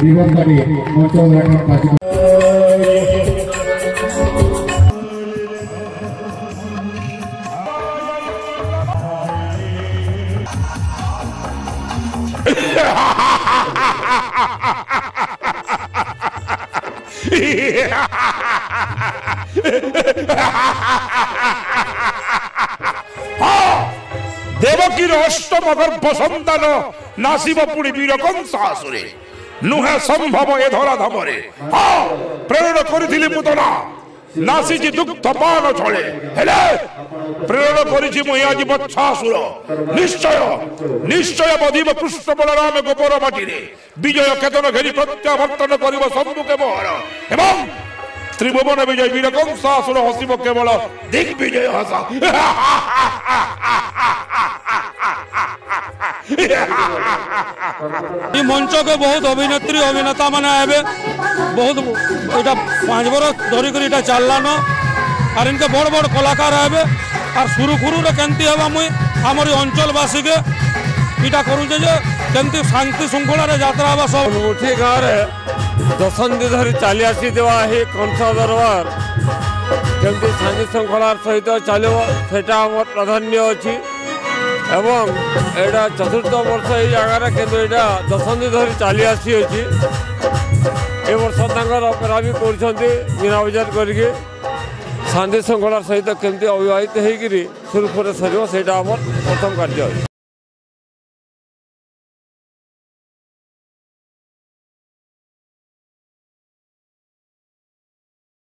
Ribbon काटी मंच उद्घाटन कार्यक्रम देवकीर अष्टम गर्भ सन्तान नासिब पुणी वीर कंसासुरे नुहे संभव ए धरा धमरे प्रेरण करिथिली मुदना नासिची दुग्ध पान छळे हेले प्रेरण करिछि मु आज बच्छासुर निश्चय निश्चय बधिब कृष्ण बलराम गोपर माटीरे विजय केतन घेरी प्रत्यावर्तन करिब सम्मुखे मोहर एवं त्रिभुवन विजय वीर कंसासुर हसिब केवल दिग्विजय हस मंच के बहुत अभिनेत्री अभिनेता माने आवे बहुत इटा 5 बरस धरिक इटा चललान और इनके बड़ बड़ कलाकार आवे और सुरुखुरु केमती हवा मुई आमर अंचलवासी के इटा करूचे जे केमती शांति श्रृंखला यात्रा हवा सब मुठी गाँव में दशंधि धरी चली आसी कंसा दरबार केमती शांति श्रृंखलार सहित चलो सेटा आम प्राधान्य अच्छी एवं एटा चतुर्थ वर्ष ये जगार कि दशंधि धरी चली आसी ए वर्ष अपेरा भी मीना बजार करके शांति श्रृंखलार सहित केमती अविवाहित होकर सुरखुरे सर से प्रथम कार्य।